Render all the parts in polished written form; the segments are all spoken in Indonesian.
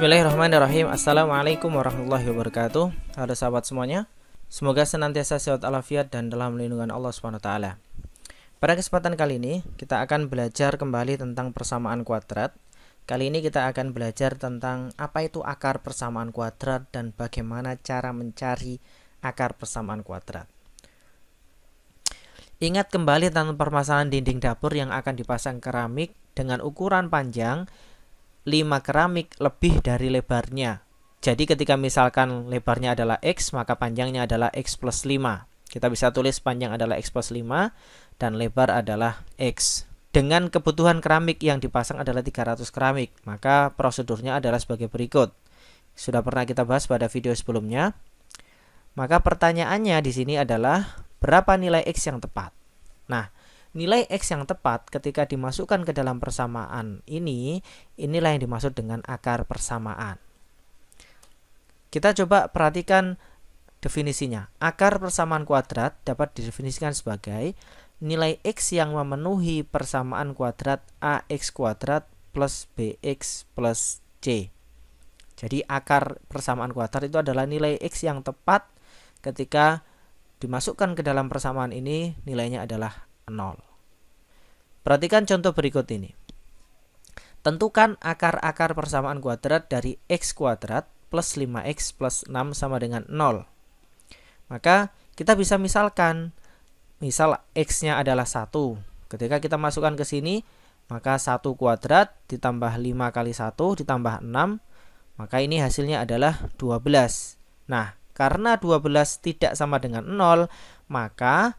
Bismillahirrahmanirrahim. Assalamualaikum warahmatullahi wabarakatuh. Halo sahabat semuanya, semoga senantiasa sehat walafiat dan dalam lindungan Allah SWT. Pada kesempatan kali ini kita akan belajar kembali tentang persamaan kuadrat. Kali ini kita akan belajar tentang apa itu akar persamaan kuadrat dan bagaimana cara mencari akar persamaan kuadrat. Ingat kembali tentang permasalahan dinding dapur yang akan dipasang keramik dengan ukuran panjang 5 keramik lebih dari lebarnya. Jadi ketika misalkan lebarnya adalah X, maka panjangnya adalah X plus 5. Kita bisa tulis panjang adalah X plus 5 dan lebar adalah X. Dengan kebutuhan keramik yang dipasang adalah 300 keramik, maka prosedurnya adalah sebagai berikut. Sudah pernah kita bahas pada video sebelumnya. Maka pertanyaannya di sini adalah berapa nilai X yang tepat? Nah, nilai X yang tepat ketika dimasukkan ke dalam persamaan ini, inilah yang dimaksud dengan akar persamaan. Kita coba perhatikan definisinya. Akar persamaan kuadrat dapat didefinisikan sebagai nilai X yang memenuhi persamaan kuadrat AX kuadrat plus BX plus C. Jadi akar persamaan kuadrat itu adalah nilai X yang tepat ketika dimasukkan ke dalam persamaan ini, nilainya adalah 0. Perhatikan contoh berikut ini. Tentukan akar-akar persamaan kuadrat dari X kuadrat plus 5X plus 6 sama dengan 0. Maka kita bisa misalkan, misal X-nya adalah 1. Ketika kita masukkan ke sini, maka 1 kuadrat ditambah 5 kali 1 ditambah 6, maka ini hasilnya adalah 12. Nah, karena 12 tidak sama dengan 0, maka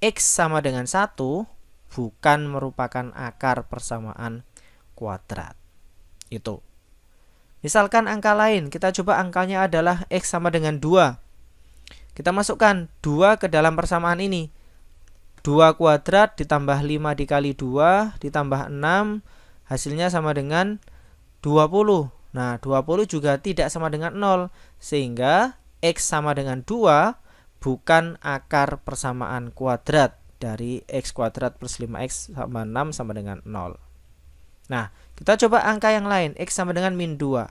X sama dengan 1 bukan merupakan akar persamaan kuadrat. Itu. Misalkan angka lain, kita coba angkanya adalah X sama dengan 2. Kita masukkan 2 ke dalam persamaan ini. 2 kuadrat ditambah 5 dikali 2 ditambah 6, hasilnya sama dengan 20. Nah, 20 juga tidak sama dengan 0, sehingga X sama dengan 2 bukan akar persamaan kuadrat dari X kuadrat plus 5X sama 6 sama dengan 0. Nah, kita coba angka yang lain. X sama dengan min 2.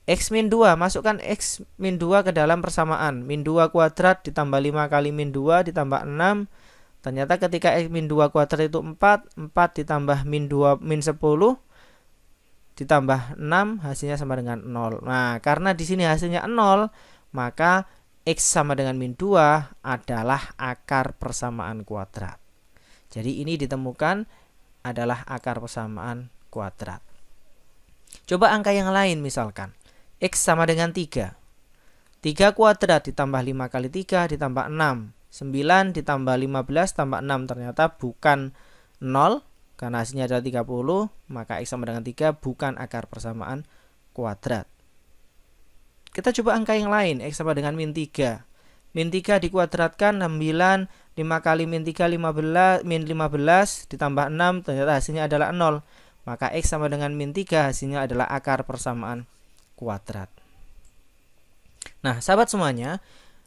X min 2, masukkan X min 2 ke dalam persamaan. Min 2 kuadrat ditambah 5 kali min 2 ditambah 6. Ternyata ketika X min 2 kuadrat itu 4. 4 ditambah min 2 min 10 ditambah 6, hasilnya sama dengan 0. Nah, karena di sini hasilnya 0, maka X sama dengan min 2 adalah akar persamaan kuadrat. Jadi ini ditemukan adalah akar persamaan kuadrat. Coba angka yang lain misalkan. X sama dengan 3. 3 kuadrat ditambah 5 kali 3 ditambah 6. 9 ditambah 15 tambah 6 ternyata bukan 0. Karena hasilnya adalah 30. Maka X sama dengan 3 bukan akar persamaan kuadrat. Kita coba angka yang lain, X sama dengan min 3. Min 3 dikuadratkan 9, 5 kali min 3 15, min 15 ditambah 6, ternyata hasilnya adalah 0. Maka X sama dengan min 3, hasilnya adalah akar persamaan kuadrat. Nah, sahabat semuanya,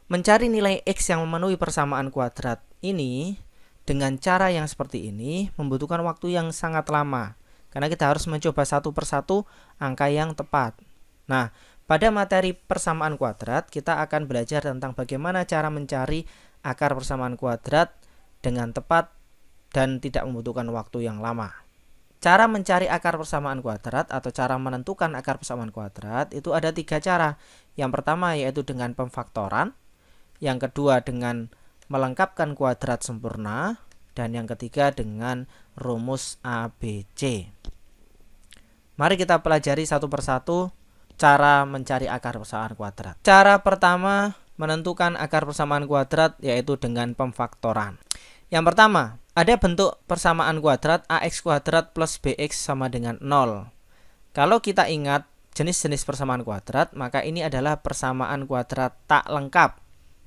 mencari nilai X yang memenuhi persamaan kuadrat ini dengan cara yang seperti ini membutuhkan waktu yang sangat lama. Karena kita harus mencoba satu persatu angka yang tepat. Nah, pada materi persamaan kuadrat, kita akan belajar tentang bagaimana cara mencari akar persamaan kuadrat dengan tepat dan tidak membutuhkan waktu yang lama. Cara mencari akar persamaan kuadrat atau cara menentukan akar persamaan kuadrat itu ada 3 cara. Yang pertama yaitu dengan pemfaktoran, yang kedua dengan melengkapkan kuadrat sempurna, dan yang ketiga dengan rumus ABC. Mari kita pelajari satu persatu cara mencari akar persamaan kuadrat. Cara pertama menentukan akar persamaan kuadrat yaitu dengan pemfaktoran. Yang pertama, ada bentuk persamaan kuadrat AX kuadrat plus BX sama dengan 0. Kalau kita ingat jenis-jenis persamaan kuadrat, maka ini adalah persamaan kuadrat tak lengkap.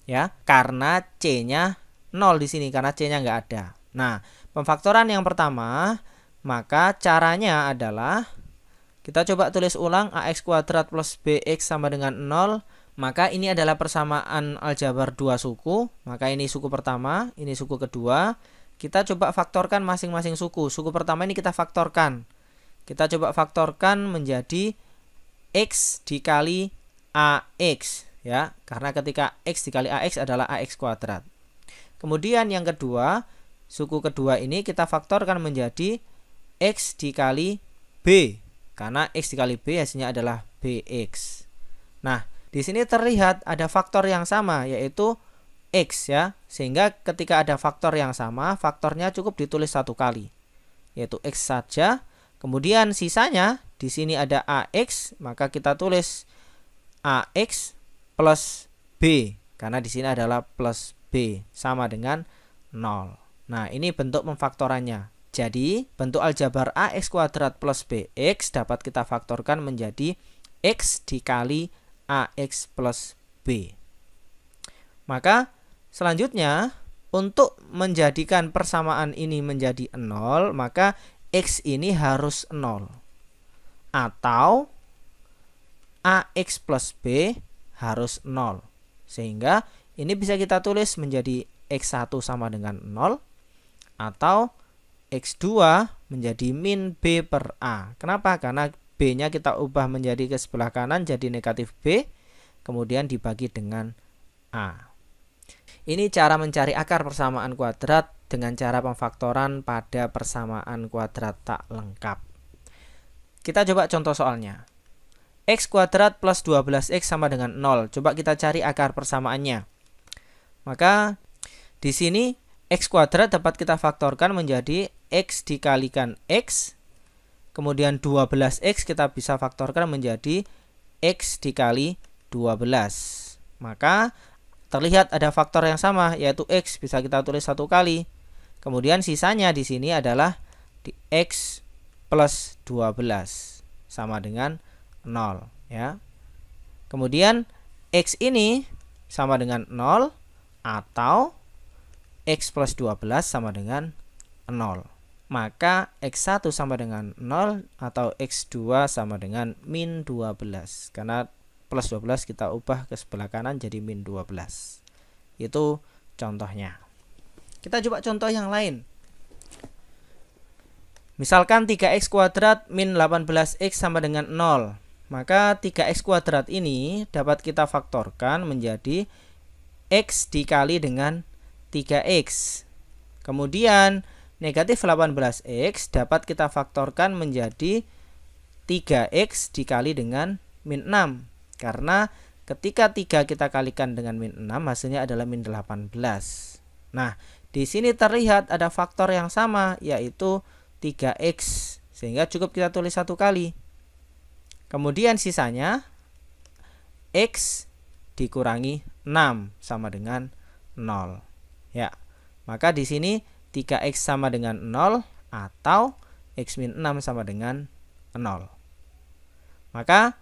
Ya, karena C-nya 0 di sini, karena C-nya nggak ada. Nah, pemfaktoran yang pertama, maka caranya adalah kita coba tulis ulang AX kuadrat plus BX sama dengan 0. Maka ini adalah persamaan aljabar 2 suku. Maka ini suku pertama, ini suku kedua. Kita coba faktorkan masing-masing suku. Suku pertama ini kita faktorkan. Kita coba faktorkan menjadi X dikali AX ya, karena ketika X dikali AX adalah AX kuadrat. Kemudian yang kedua, suku kedua ini kita faktorkan menjadi X dikali B, karena X dikali B hasilnya adalah BX. Nah, di sini terlihat ada faktor yang sama, yaitu X ya, sehingga ketika ada faktor yang sama, faktornya cukup ditulis satu kali, yaitu X saja. Kemudian sisanya di sini ada AX, maka kita tulis AX plus B, karena di sini adalah plus B sama dengan 0. Nah, ini bentuk memfaktorannya. Jadi, bentuk aljabar AX kuadrat plus BX dapat kita faktorkan menjadi X dikali AX plus B. Maka, selanjutnya, untuk menjadikan persamaan ini menjadi 0, maka X ini harus 0. Atau AX plus B harus 0. Sehingga ini bisa kita tulis menjadi X1 sama dengan 0 atau X2 menjadi min B per A. Kenapa? Karena B-nya kita ubah menjadi ke sebelah kanan jadi negatif B, kemudian dibagi dengan A. Ini cara mencari akar persamaan kuadrat dengan cara pemfaktoran pada persamaan kuadrat tak lengkap. Kita coba contoh soalnya. X kuadrat plus 12X sama dengan 0. Coba kita cari akar persamaannya. Maka di sini X kuadrat dapat kita faktorkan menjadi X dikalikan X. Kemudian 12X kita bisa faktorkan menjadi X dikali 12. Maka terlihat ada faktor yang sama, yaitu X bisa kita tulis satu kali. Kemudian sisanya di sini adalah di X plus 12 sama dengan 0 ya. Kemudian X ini sama dengan 0 atau X plus 12 sama dengan 0. Maka X1 sama dengan 0 atau X2 sama dengan min 12. Karena plus 12 kita ubah ke sebelah kanan jadi min 12. Itu contohnya. Kita coba contoh yang lain. Misalkan 3X kuadrat min 18X sama dengan 0. Maka 3X kuadrat ini dapat kita faktorkan menjadi X dikali dengan 3X. Kemudian negatif 18X dapat kita faktorkan menjadi 3X dikali dengan min 6. Karena ketika 3 kita kalikan dengan min 6 hasilnya adalah min 18. Nah, di sini terlihat ada faktor yang sama, yaitu 3X, sehingga cukup kita tulis satu kali. Kemudian sisanya X dikurangi 6 sama dengan 0. Ya. Maka di sini 3X sama dengan 0 atau X min 6 sama dengan 0. Maka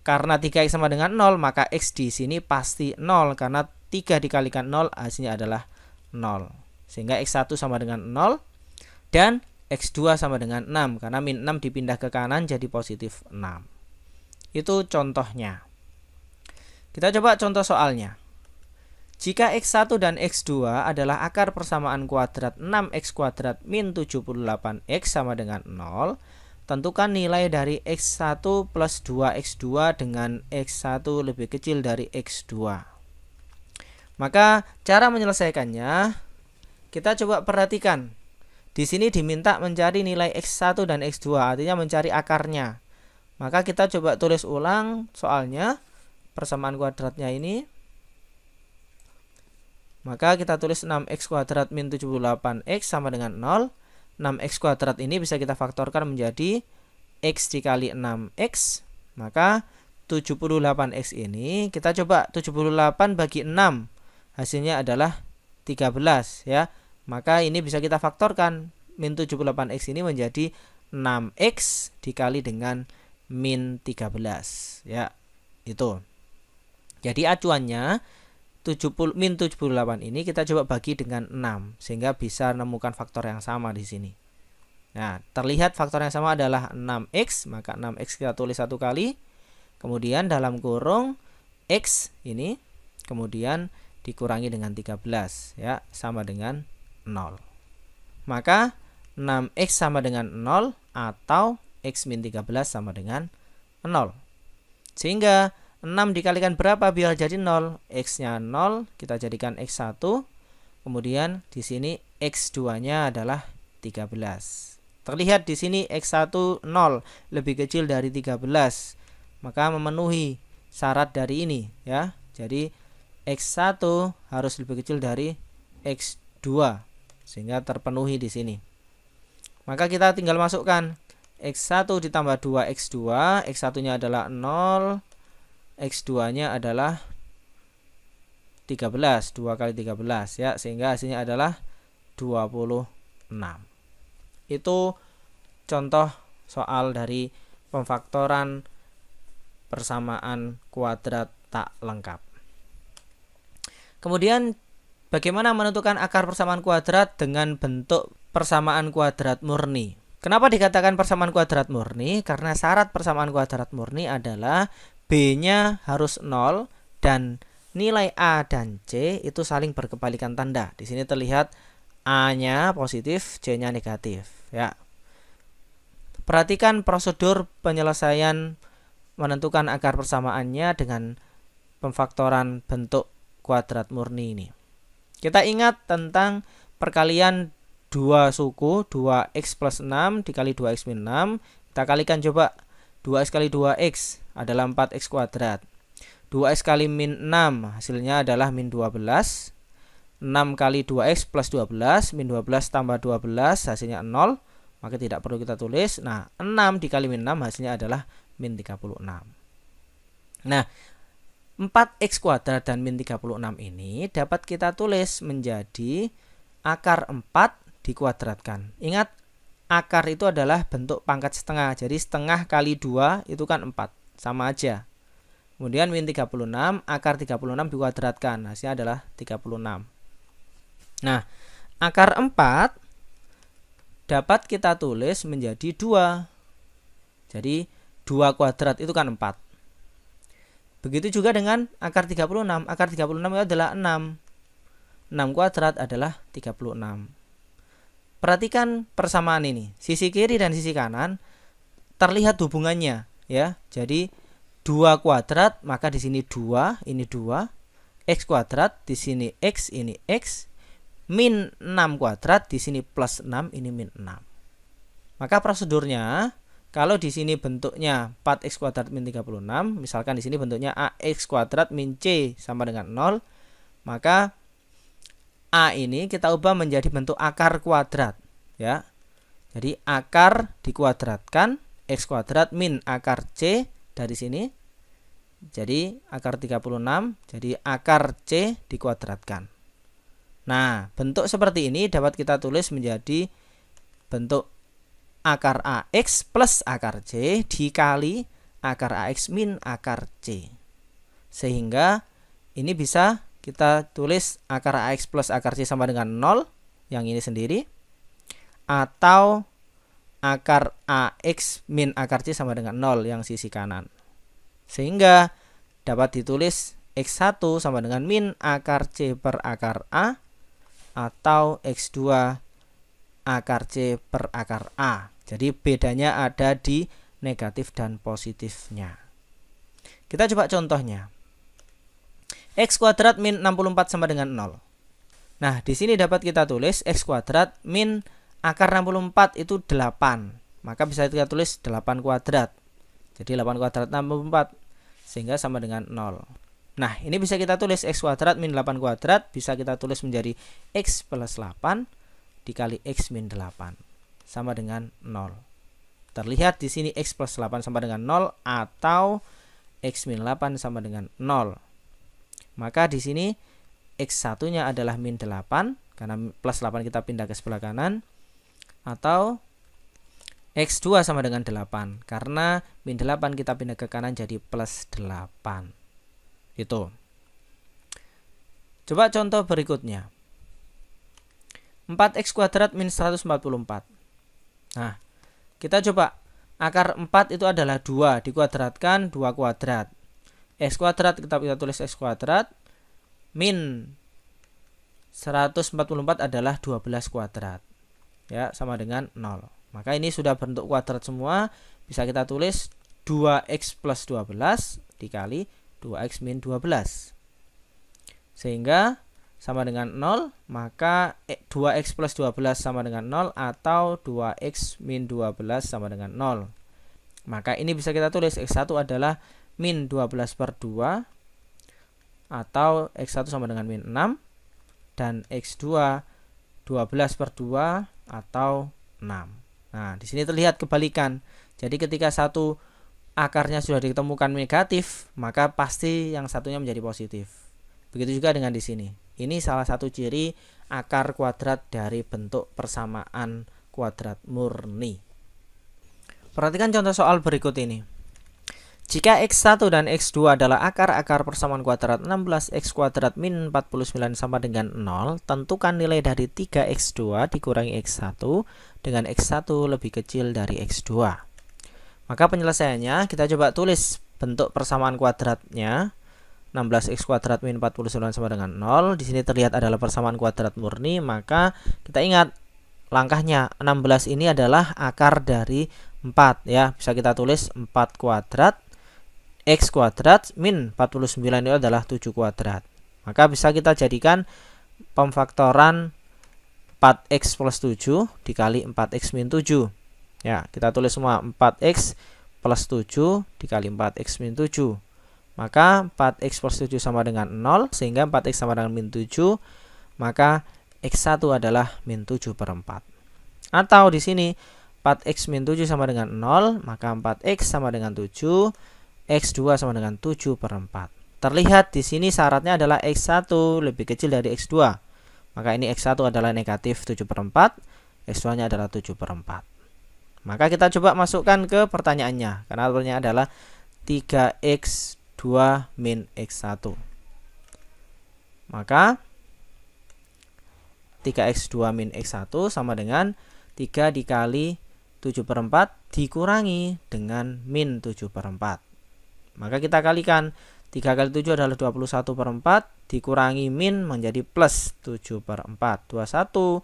karena 3X sama dengan 0, maka X di sini pasti 0 karena 3 dikalikan 0 hasilnya adalah 0. Sehingga X1 sama dengan 0 dan X2 sama dengan 6 karena min 6 dipindah ke kanan jadi positif 6. Itu contohnya. Kita coba contoh soalnya. Jika X1 dan X2 adalah akar persamaan kuadrat 6X kuadrat min 78X sama dengan 0, tentukan nilai dari X1 plus 2X2 dengan X1 lebih kecil dari X2. Maka cara menyelesaikannya, kita coba perhatikan. Di sini diminta mencari nilai X1 dan X2, artinya mencari akarnya. Maka kita coba tulis ulang soalnya, persamaan kuadratnya ini. Maka kita tulis 6X kuadrat min 78X sama dengan 0. 6X kuadrat ini bisa kita faktorkan menjadi X dikali 6X. Maka 78X ini kita coba 78 bagi 6. Hasilnya adalah 13 ya. Maka ini bisa kita faktorkan. Min 78X ini menjadi 6X dikali dengan min 13 ya. Itu. Jadi acuannya min 78 ini kita coba bagi dengan 6 sehingga bisa menemukan faktor yang sama di sini. Nah, terlihat faktor yang sama adalah 6X, maka 6X kita tulis satu kali. Kemudian dalam kurung X ini kemudian dikurangi dengan 13 ya, sama dengan 0. Maka 6X sama dengan 0 atau X min 13 sama dengan 0. Sehingga 6 dikalikan berapa biar jadi 0? X-nya 0, kita jadikan X1. Kemudian di sini X2-nya adalah 13. Terlihat di sini X1 0 lebih kecil dari 13. Maka memenuhi syarat dari ini ya. Jadi X1 harus lebih kecil dari X2 sehingga terpenuhi di sini. Maka kita tinggal masukkan X1 ditambah 2X2, X1-nya adalah 0, X2-nya adalah 13, 2 kali 13 ya, sehingga hasilnya adalah 26. Itu contoh soal dari pemfaktoran persamaan kuadrat tak lengkap. Kemudian bagaimana menentukan akar persamaan kuadrat dengan bentuk persamaan kuadrat murni? Kenapa dikatakan persamaan kuadrat murni? Karena syarat persamaan kuadrat murni adalah B-nya harus 0 dan nilai A dan C itu saling berkebalikan tanda. Di sini terlihat A-nya positif, C-nya negatif ya. Perhatikan prosedur penyelesaian menentukan akar persamaannya dengan pemfaktoran bentuk kuadrat murni ini. Kita ingat tentang perkalian 2 suku, 2x plus 6 dikali 2x min 6. Kita kalikan coba, 2x kali 2x adalah 4x kuadrat. 2x kali min 6 hasilnya adalah min 12. 6 kali 2x plus 12, min 12 tambah 12 hasilnya 0. Maka tidak perlu kita tulis. Nah, 6 dikali min 6 hasilnya adalah min 36. Nah, 4x kuadrat dan min 36 ini dapat kita tulis menjadi akar 4 dikuadratkan. Ingat, akar itu adalah bentuk pangkat setengah. Jadi setengah kali 2 itu kan 4. Sama aja. Kemudian min 36, akar 36 dikuadratkan. Hasilnya adalah 36. Nah, akar 4 dapat kita tulis menjadi 2. Jadi 2 kuadrat itu kan 4. Begitu juga dengan akar 36. Akar 36 itu adalah 6. 6 kuadrat adalah 36. Perhatikan persamaan ini. Sisi kiri dan sisi kanan terlihat hubungannya ya. Jadi 2 kuadrat, maka di sini 2, ini 2. X kuadrat, di sini X, ini X. Min 6 kuadrat, di sini plus 6, ini min 6. Maka prosedurnya, kalau di sini bentuknya 4x kuadrat min 36, misalkan di sini bentuknya ax kuadrat min c sama dengan 0, maka A ini kita ubah menjadi bentuk akar kuadrat ya. Jadi akar dikuadratkan x kuadrat min akar c dari sini. Jadi akar 36, jadi akar c dikuadratkan. Nah, bentuk seperti ini dapat kita tulis menjadi bentuk akar ax plus akar c dikali akar ax min akar c. Sehingga ini bisa kita tulis akar ax plus akar c sama dengan 0, yang ini sendiri, atau akar ax min akar c sama dengan 0, yang sisi kanan. Sehingga dapat ditulis x1 sama dengan min akar c per akar a, atau x2 akar c per akar a. Jadi bedanya ada di negatif dan positifnya. Kita coba contohnya. X kuadrat min 64 sama dengan 0. Nah, di sini dapat kita tulis X kuadrat min akar 64 itu 8. Maka bisa kita tulis 8 kuadrat. Jadi 8 kuadrat 64. Sehingga sama dengan 0. Nah, ini bisa kita tulis X kuadrat min 8 kuadrat. Bisa kita tulis menjadi X plus 8 dikali X min 8. Sama dengan 0. Terlihat di sini X plus 8 sama dengan 0. Atau X min 8 sama dengan 0. Maka di sini X1-nya adalah min 8 karena plus 8 kita pindah ke sebelah kanan, atau X2 sama dengan 8 karena min 8 kita pindah ke kanan jadi plus 8. Itu. Coba contoh berikutnya. 4x kuadrat min 144. Nah, kita coba akar 4 itu adalah 2 dikuadratkan 2 kuadrat. X kuadrat kita tulis X kuadrat min 144 adalah 12 kuadrat ya, sama dengan 0. Maka ini sudah bentuk kuadrat semua. Bisa kita tulis 2x plus 12 dikali 2x min 12. Sehingga sama dengan 0, maka 2x plus 12 sama dengan 0 atau 2x min 12 sama dengan 0. Maka ini bisa kita tulis x1 adalah min 12 per 2 atau x1 sama dengan min 6 dan x2 12 per 2 atau 6. Nah, di sini terlihat kebalikan. Jadi ketika satu akarnya sudah ditemukan negatif, maka pasti yang satunya menjadi positif. Begitu juga dengan di sini. Ini salah satu ciri akar kuadrat dari bentuk persamaan kuadrat murni. Perhatikan contoh soal berikut ini. Jika x1 dan x2 adalah akar-akar persamaan kuadrat 16x kuadrat min 49 sama dengan 0, tentukan nilai dari 3x2 dikurangi x1 dengan x1 lebih kecil dari x2. Maka penyelesaiannya kita coba tulis bentuk persamaan kuadratnya. 16x kuadrat min 49 sama dengan 0. Di sini terlihat adalah persamaan kuadrat murni, maka kita ingat langkahnya 16 ini adalah akar dari 4 ya. Bisa kita tulis 4 kuadrat x kuadrat min 49 itu adalah 7 kuadrat. Maka bisa kita jadikan pemfaktoran 4x plus 7 dikali 4x min 7. Ya, kita tulis semua 4x plus 7 dikali 4x min 7. Maka 4x plus 7 sama dengan 0, sehingga 4x sama dengan min 7, maka x1 adalah min 7 per 4. Atau di sini 4x min 7 sama dengan 0, maka 4x sama dengan 7, x2 sama dengan 7 per 4. Terlihat di sini syaratnya adalah x1 lebih kecil dari x2. Maka ini x1 adalah negatif 7 per 4, x2-nya adalah 7 per 4. Maka kita coba masukkan ke pertanyaannya, karena pertanyaannya adalah 3x2 min x1. Maka 3x2 min x1 sama dengan 3 dikali 7 per 4 dikurangi dengan min 7 per 4. Maka kita kalikan 3 kali 7 adalah 21 per 4 dikurangi min menjadi plus 7 per 4. 21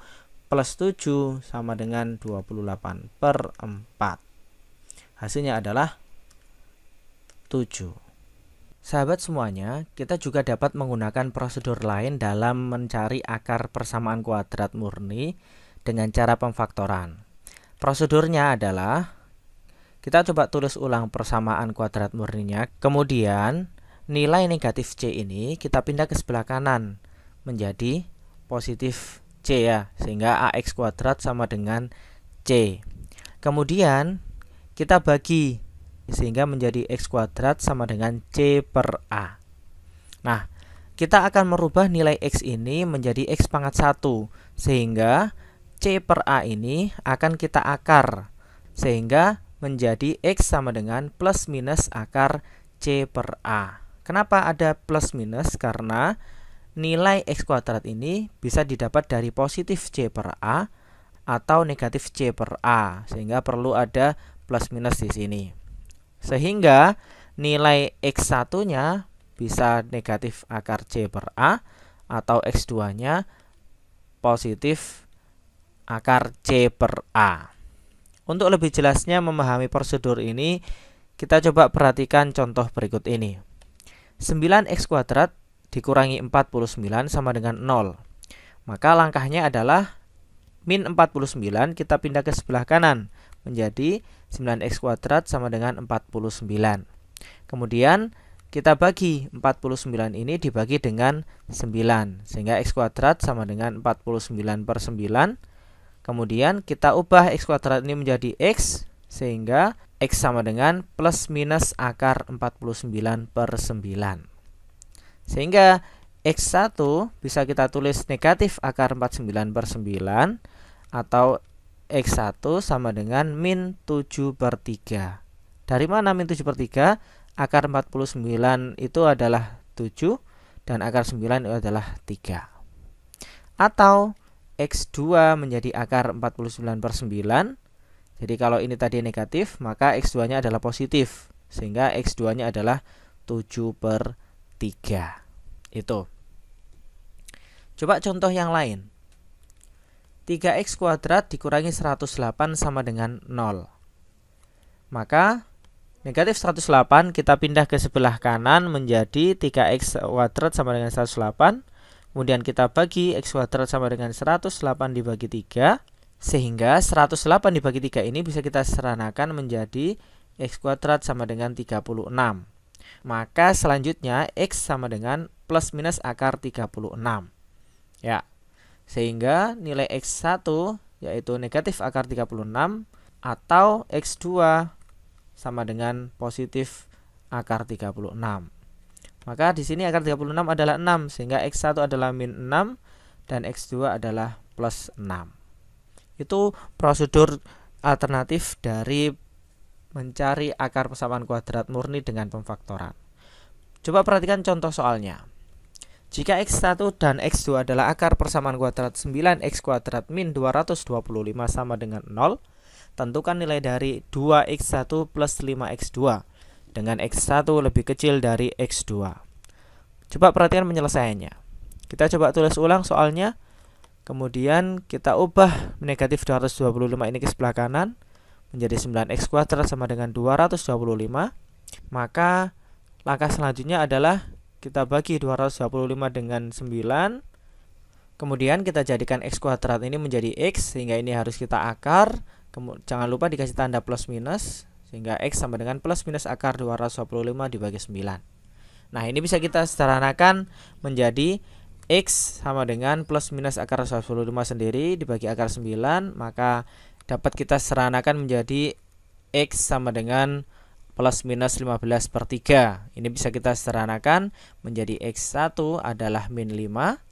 plus 7 sama dengan 28 per 4. Hasilnya adalah 7. Sahabat semuanya, kita juga dapat menggunakan prosedur lain dalam mencari akar persamaan kuadrat murni dengan cara pemfaktoran. Prosedurnya adalah kita coba tulis ulang persamaan kuadrat murninya, kemudian nilai negatif C ini kita pindah ke sebelah kanan menjadi positif C ya, sehingga AX kuadrat sama dengan C. Kemudian kita bagi sehingga menjadi x kuadrat sama dengan c per a. Nah, kita akan merubah nilai x ini menjadi x pangkat 1, sehingga c per a ini akan kita akar, sehingga menjadi x sama dengan plus minus akar c per a. Kenapa ada plus minus? Karena nilai x kuadrat ini bisa didapat dari positif c per a atau negatif c per a, sehingga perlu ada plus minus di sini. Sehingga nilai x1-nya bisa negatif akar c per a atau x2-nya positif akar c per a. Untuk lebih jelasnya memahami prosedur ini, kita coba perhatikan contoh berikut ini. 9x kuadrat dikurangi 49 sama dengan 0. Maka langkahnya adalah min 49 kita pindah ke sebelah kanan menjadi 9x kuadrat sama dengan 49. Kemudian kita bagi 49 ini dibagi dengan 9, sehingga x kuadrat sama dengan 49 per 9. Kemudian kita ubah x kuadrat ini menjadi x, sehingga x sama dengan plus minus akar 49 per 9. Sehingga x1 bisa kita tulis negatif akar 49 per 9 atau x1 sama dengan min 7 per 3. Dari mana min 7 per 3? Akar 49 itu adalah 7 dan akar 9 itu adalah 3. Atau x2 menjadi akar 49 per 9. Jadi kalau ini tadi negatif, maka x2-nya adalah positif, sehingga x2-nya adalah 7 per 3. Itu. Coba contoh yang lain. 3x kuadrat dikurangi 108 sama dengan 0. Maka Negatif 108 kita pindah ke sebelah kanan menjadi 3x kuadrat sama dengan 108. Kemudian kita bagi x kuadrat sama dengan 108 dibagi 3. Sehingga 108 dibagi 3 ini bisa kita sederhanakan menjadi x kuadrat sama dengan 36. Maka selanjutnya x sama dengan plus minus akar 36. Ya. Sehingga nilai x1 yaitu negatif akar 36 atau x2 sama dengan positif akar 36. Maka di sini akar 36 adalah 6 sehingga x1 adalah min 6 dan x2 adalah plus 6. Itu prosedur alternatif dari mencari akar persamaan kuadrat murni dengan pemfaktoran. Coba perhatikan contoh soalnya. Jika x1 dan x2 adalah akar persamaan kuadrat 9x kuadrat min 225 sama dengan 0, tentukan nilai dari 2x1 plus 5x2 dengan x1 lebih kecil dari x2. Coba perhatikan penyelesaiannya. Kita coba tulis ulang soalnya. Kemudian kita ubah negatif 225 ini ke sebelah kanan menjadi 9x kuadrat sama dengan 225. Maka langkah selanjutnya adalah kita bagi 225 dengan 9. Kemudian kita jadikan x kuadrat ini menjadi x sehingga ini harus kita akar. Jangan lupa dikasih tanda plus minus sehingga x sama dengan plus minus akar 225 dibagi 9. Nah, ini bisa kita sederhanakan menjadi x sama dengan plus minus akar 225 sendiri dibagi akar 9, maka dapat kita sederhanakan menjadi x sama dengan plus minus 15/3. Ini bisa kita sederhanakan menjadi x1 adalah min 5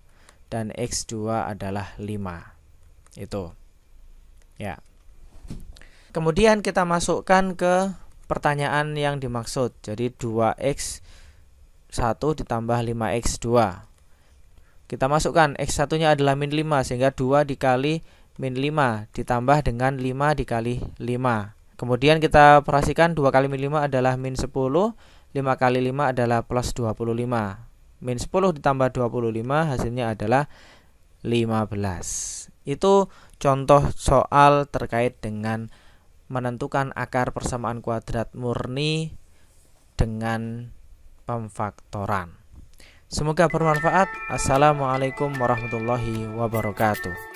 dan x2 adalah 5. Itu. Ya. Kemudian kita masukkan ke pertanyaan yang dimaksud. Jadi 2x1 ditambah 5x2. Kita masukkan x1-nya adalah min 5 sehingga 2 dikali min 5 ditambah dengan 5 dikali 5. Kemudian kita perhatikan 2 kali min 5 adalah min 10, 5 kali 5 adalah plus 25. Min 10 ditambah 25 hasilnya adalah 15. Itu contoh soal terkait dengan menentukan akar persamaan kuadrat murni dengan pemfaktoran. Semoga bermanfaat. Assalamualaikum warahmatullahi wabarakatuh.